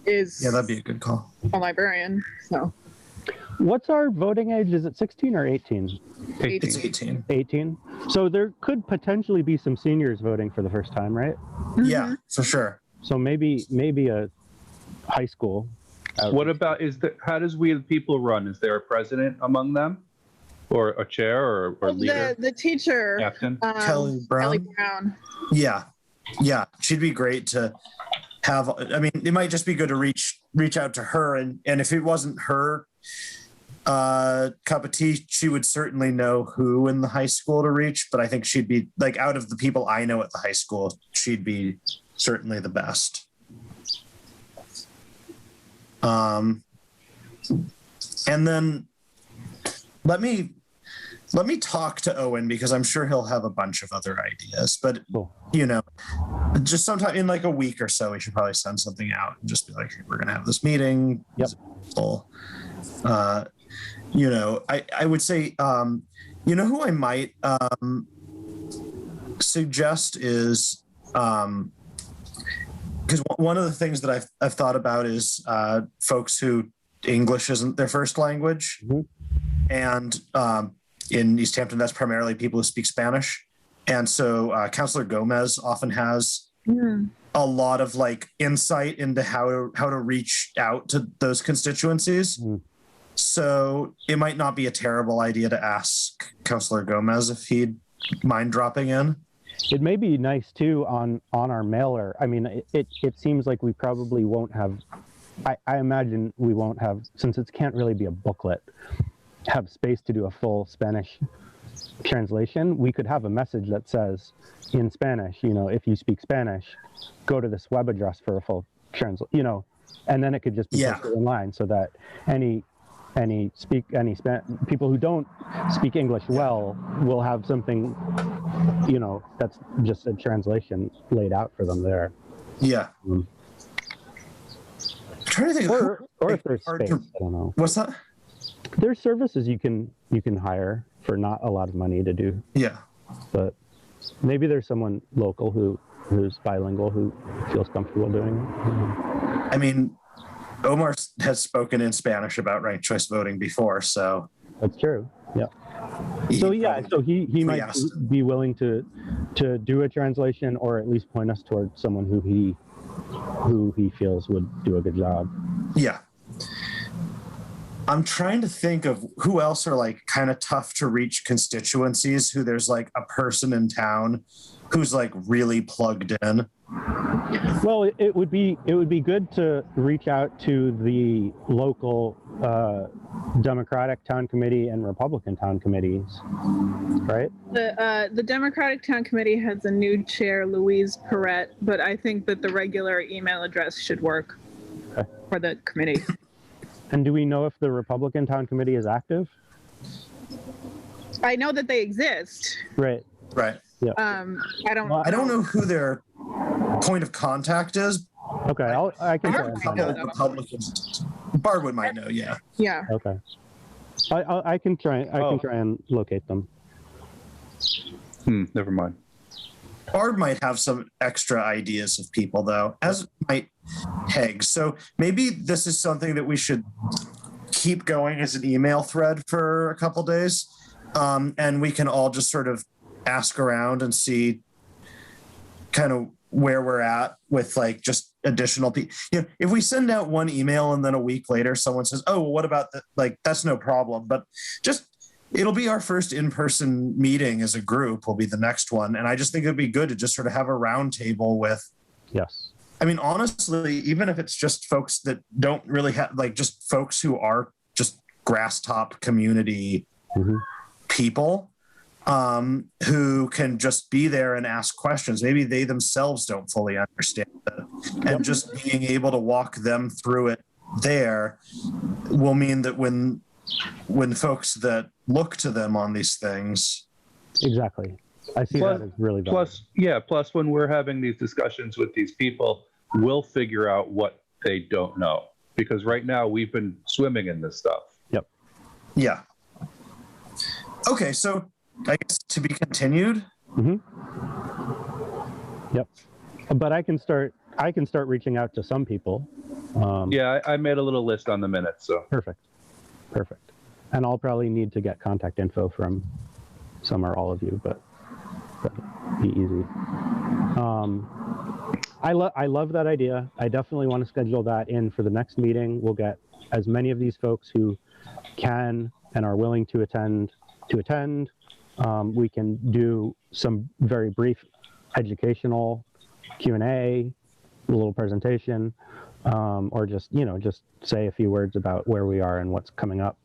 is. Yeah, that'd be a good call. A librarian. So. What's our voting age? Is it 16 or 18? 18. It's 18. 18. So there could potentially be some seniors voting for the first time, right? Yeah, for sure. So maybe a high school. What about how does We the People run? Is there a president among them, or a chair, or leader? The teacher, captain Kelly Brown. Yeah, she'd be great to. it might just be good to reach out to her, and if it wasn't her cup of tea, she would certainly know who in the high school to reach, but I think she'd be like, out of the people I know at the high school, she'd be certainly the best. And then let me talk to Owen, because I'm sure he'll have a bunch of other ideas, but Cool. Just sometime in like a week or so, we should probably send something out and just be like, hey, we're going to have this meeting. Yep. I would say, who I might suggest is, because one of the things that I've thought about is folks who English isn't their first language. Mhm. And in Easthampton, that's primarily people who speak Spanish. And so Councillor Gomez often has a lot of like insight into how to reach out to those constituencies. Mm. So it might not be a terrible idea to ask Councillor Gomez if he'd mind dropping in. It may be nice too on our mailer. I mean, it seems like we probably won't have, I imagine we won't have, since it can't really be a booklet, have space to do a full Spanish translation. We could have a message that says in Spanish, if you speak Spanish, go to this web address for a full translation, and then it could just be posted online, so that people who don't speak English well will have something, that's just a translation laid out for them there. Yeah. Mm. I'm trying to think Or if there's space, I don't know. What's that? There's services you can hire for not a lot of money to do. Yeah. But maybe there's someone local who's bilingual who feels comfortable doing it. I mean, Omar has spoken in Spanish about ranked choice voting before, so That's true. Yeah. So he might be willing to do a translation, or at least point us towards someone who he feels would do a good job. Yeah. I'm trying to think of who else are like kind of tough to reach constituencies, who there's like a person in town who's like really plugged in. Well, it would be good to reach out to the local Democratic town committee and Republican town committees, right? The Democratic Town Committee has a new chair, Louise Perrette, but I think that the regular email address should work for the committee. And do we know if the Republican town committee is active? I know that they exist. Right. Right. Yeah. I don't know who their point of contact is. Okay, I can try A and find couple out. of Republicans. Barwood might know. Yeah. Yeah. Okay. I can try. I can try and locate them. Never mind. Barb might have some extra ideas of people, though, as might Heggs. So maybe this is something that we should keep going as an email thread for a couple days, and we can all just sort of ask around and see kind of where we're at with like just additional people. If we send out one email and then a week later someone says, "Oh, well, what about that?" Like, that's no problem, but just it'll be our first in-person meeting as a group, will be the next one. And I just think it'd be good to just sort of have a round table with, Yes. I mean, honestly, even if it's just folks that don't really have, like, just folks who are just grass top community people, who can just be there and ask questions. Maybe they themselves don't fully understand it. And just being able to walk them through it there will mean that when folks that look to them on these things. Exactly. I see that as really valuable. Plus when we're having these discussions with these people, we'll figure out what they don't know. Because right now we've been swimming in this stuff. Yep. Yeah. Okay, so I guess to be continued. Yep. But I can start reaching out to some people. I made a little list on the minutes, so. Perfect. And I'll probably need to get contact info from some or all of you, but that'll be easy. I love that idea. I definitely want to schedule that in for the next meeting. We'll get as many of these folks who can and are willing to attend. We can do some very brief educational Q&A, little presentation, or just just say a few words about where we are and what's coming up,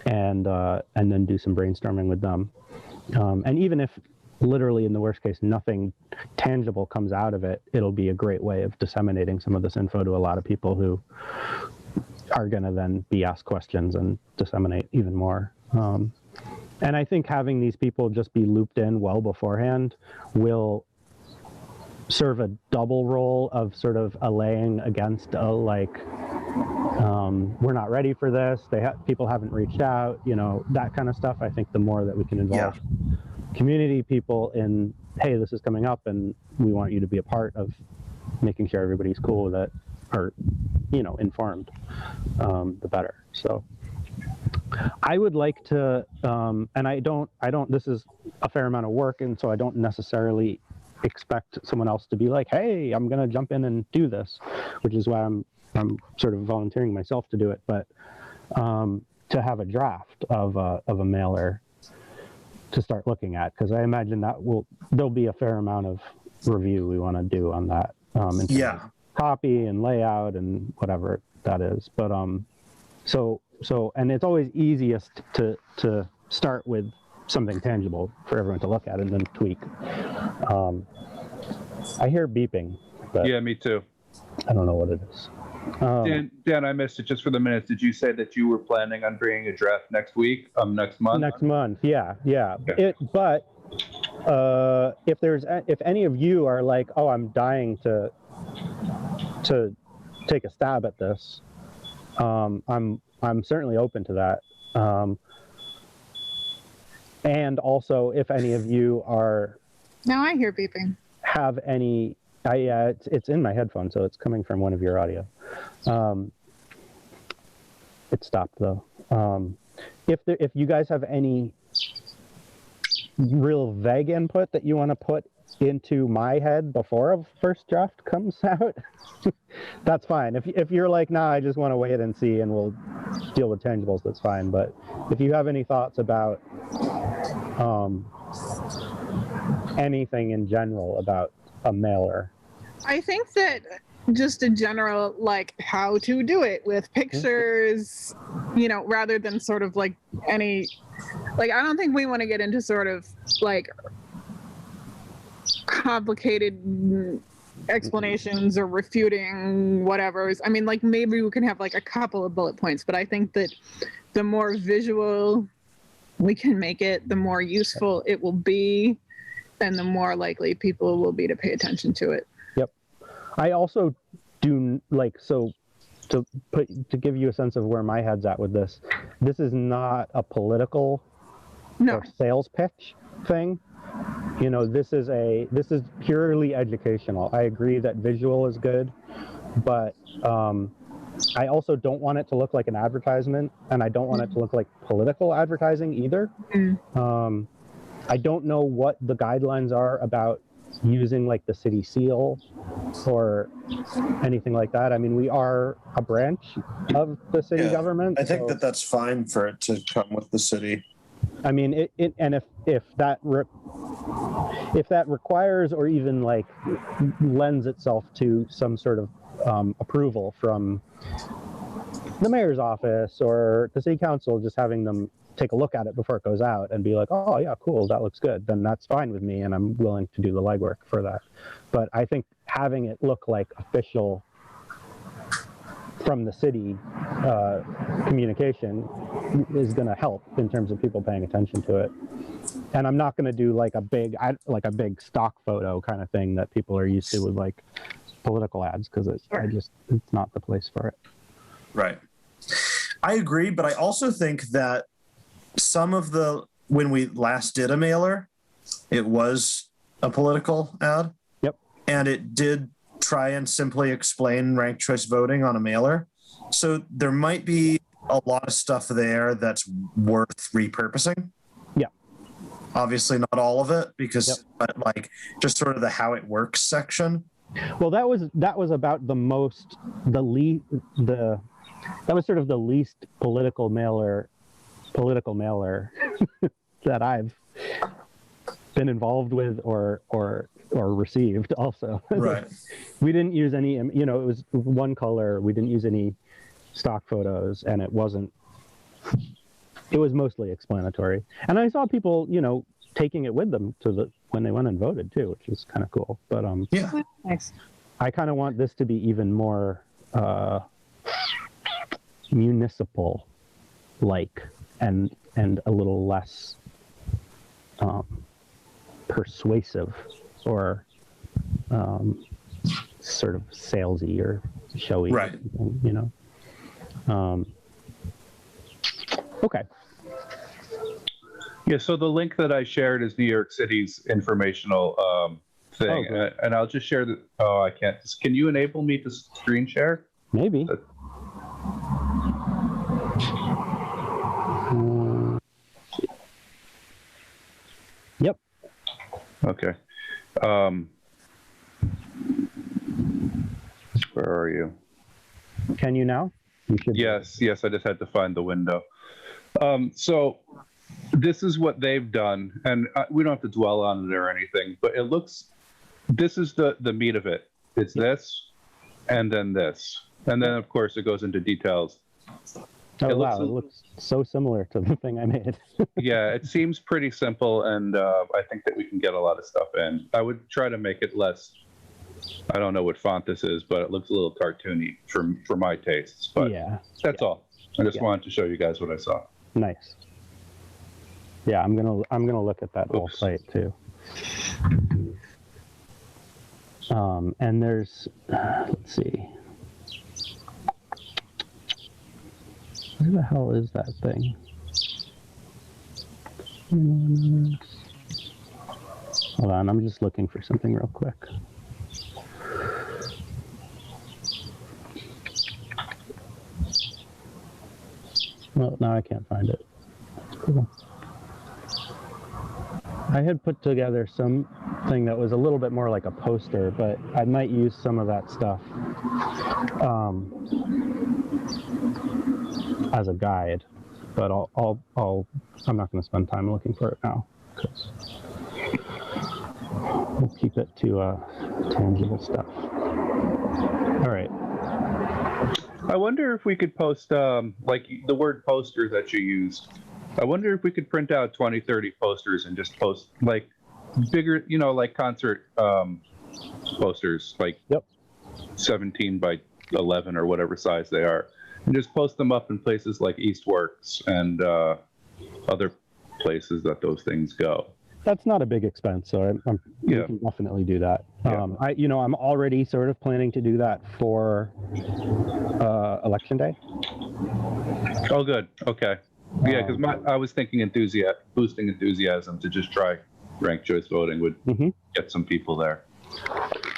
and then do some brainstorming with them. And even if literally in the worst case nothing tangible comes out of it, it'll be a great way of disseminating some of this info to a lot of people who are going to then be asked questions and disseminate even more. And I think having these people just be looped in well beforehand will serve a double role of sort of allaying against we're not ready for this. People haven't reached out, that kind of stuff. I think the more that we can involve community people in, hey, this is coming up and we want you to be a part of making sure everybody's cool with it, or informed, the better. So I would like to, and I don't, this is a fair amount of work, and so I don't necessarily expect someone else to be like, hey, I'm going to jump in and do this, which is why I'm sort of volunteering myself to do it, but to have a draft of a mailer to start looking at, because I imagine there'll be a fair amount of review we want to do on that, in terms of copy and layout and whatever that is. But so and it's always easiest to start with something tangible for everyone to look at and then tweak. I hear beeping, but Yeah, me too. I don't know what it is. Dan, I missed it just for the minutes. Did you say that you were planning on bringing a draft next week? Next month? Next month, yeah. Okay. But if any of you are like, oh, I'm dying to take a stab at this, I'm certainly open to that. And also, if any of you Now I hear beeping. have any, it's in my headphone, so it's coming from one of your audio. It stopped though. If you guys have any real vague input that you want to put into my head before a first draft comes out, that's fine. If you're like, nah, I just want to wait and see and we'll deal with tangibles, that's fine. But if you have any thoughts about anything in general about a mailer, I think that just a general, like, how to do it with pictures, rather than sort of like I don't think we want to get into sort of like complicated explanations or refuting whatever. I mean, like, maybe we can have like a couple of bullet points, but I think that the more visual we can make it, the more useful it will be, and the more likely people will be to pay attention to it. Yep. I also do to give you a sense of where my head's at with this. This is not a political or sales pitch thing. This is purely educational. I agree that visual is good, but I also don't want it to look like an advertisement, and I don't want it to look like political advertising either. I don't know what the guidelines are about using like the city seal or anything like that. I mean, we are a branch of the city government. I think that's fine for it to come with the city. I mean, and if that requires or even like lends itself to some sort of approval from the mayor's office or the city council, just having them take a look at it before it goes out and be like, oh yeah, cool, that looks good, then that's fine with me, and I'm willing to do the legwork for that. But I think having it look like official from the city communication is going to help in terms of people paying attention to it. And I'm not going to do like a big stock photo kind of thing that people are used to with like political ads, because it's not the place for it. Right. I agree, but I also think that when we last did a mailer, it was a political ad. Yep. And it did try and simply explain ranked choice voting on a mailer. So there might be a lot of stuff there that's worth repurposing. Yeah. Obviously not all of it, but like just sort of the how it works section. Well, that was about that was sort of the least political mailer that I've been involved with or received also. Right. We didn't use any, you know, it was one color. We didn't use any stock photos, and it was mostly explanatory. And I saw people, you know, taking it with them to when they went and voted too, which was kind of cool. But Yeah. Nice. I kind of want this to be even more municipal like and a little less persuasive or sort of salesy or showy, Right. you know. Okay. Yeah, so the link that I shared is New York City's informational thing. Oh, great. And I'll just share the, oh, I can't. Can you enable me to screen share? Maybe. Yep. Okay. Where are you? Can you now? You should. Yes, I just had to find the window. So this is what they've done, and we don't have to dwell on it or anything, but it looks, this is the meat of it. It's this, and then this. And then, of course, it goes into details. Oh, It looks wow. It looks so similar to the thing I made. Yeah, it seems pretty simple, and I think that we can get a lot of stuff in. I would try to make it less, I don't know what font this is, but it looks a little cartoony for my tastes. But Yeah. that's all. I just Yeah. wanted to show you guys what I saw. Nice. Yeah, I'm gonna look at that whole Oops. site too. And there's, let's see, where the hell is that thing? Hold on, I'm just looking for something real quick. Well, now I can't find it. Cool. I had put together something that was a little bit more like a poster, but I might use some of that stuff as a guide. But I'm not going to spend time looking for it now because we'll keep it to tangible stuff. All right. I wonder if we could post, like the word poster that you used. I wonder if we could print out 20, 30 posters and just post like bigger, you know, like concert posters, like 17 by 11 or whatever size they are, and just post them up in places like Eastworks and other places that those things go. That's not a big expense, so we can definitely do that. Yeah. I'm already sort of planning to do that for Election Day. Oh, good. Okay. Yeah, because I was thinking boosting enthusiasm to just try ranked choice voting would get some people there.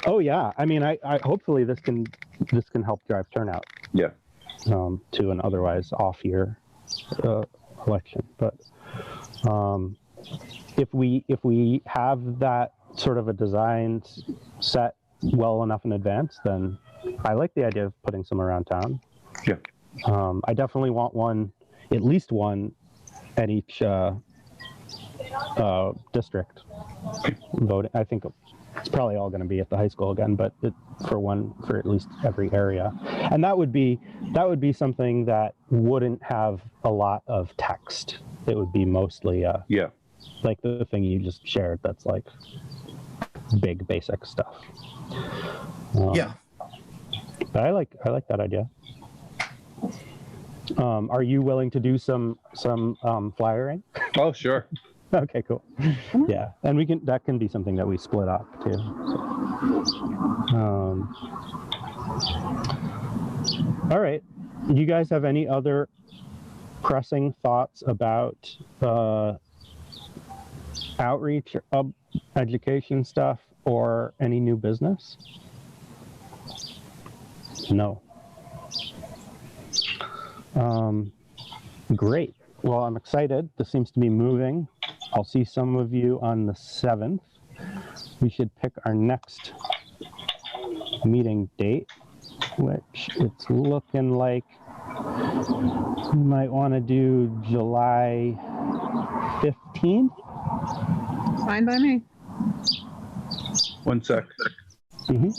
Oh yeah, I mean, I hopefully this can help drive turnout. Yeah. To an otherwise off year election, but if we have that sort of a design set well enough in advance, then I like the idea of putting some around town. Yeah. I definitely want at least one at each district voting. I think it's probably all going to be at the high school again, but for at least every area. And that would be something that wouldn't have a lot of text. It would be mostly like the thing you just shared. That's like big basic stuff. Yeah. But I like that idea. Are you willing to do some flyering? Oh, sure. Okay, cool. Yeah, and that can be something that we split up too. So, all right. You guys have any other pressing thoughts about outreach, education stuff, or any new business? No. Great. Well, I'm excited. This seems to be moving. I'll see some of you on the 7th. We should pick our next meeting date, which it's looking like we might want to do July 15th. Fine by me. One sec. Mhm.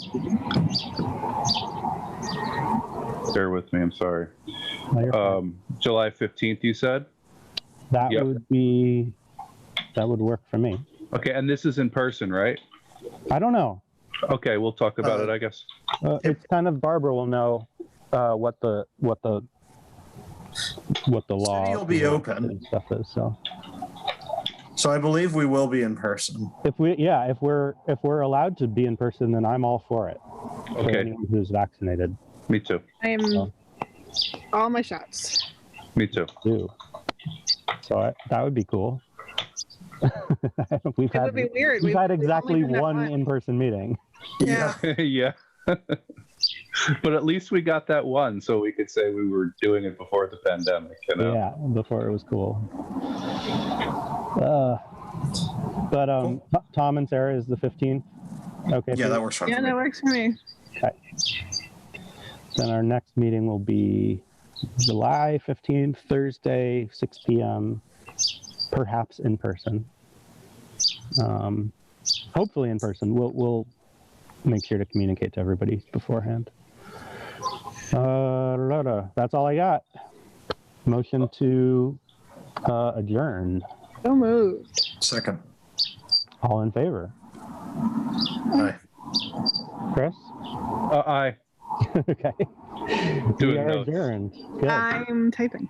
Bear with me. I'm sorry. No, you're fine. July 15th, you said? That Yep. would work for me. Okay, and this is in person, right? I don't know. Okay, we'll talk about it, I guess. It's kind of Barbara will know what the law City will be open. and stuff is. So I believe we will be in person. If we're allowed to be in person, then I'm all for it. For Okay, anyone who's vaccinated. me too. I am Oh. all my shots. Me too. Too. So that would be cool. we've It would be weird. We've had only exactly done that one once. in-person meeting. Yeah. Yeah. But at least we got that one, so we could say we were doing it before the pandemic, you know? Yeah, before it was cool. But Tom and Sarah is the 15th. Okay. Yeah, so that works fine. Yeah, for that me. works for me. then our next meeting will be July 15th, Thursday, 6 p.m. Perhaps in person. Hopefully in person. We'll make sure to communicate to everybody beforehand. That's all I got. Motion to adjourn. So moved. Second. All in favor? Aye. Chris? Aye. Okay. We Doing are notes. adjourned. Good. I'm typing.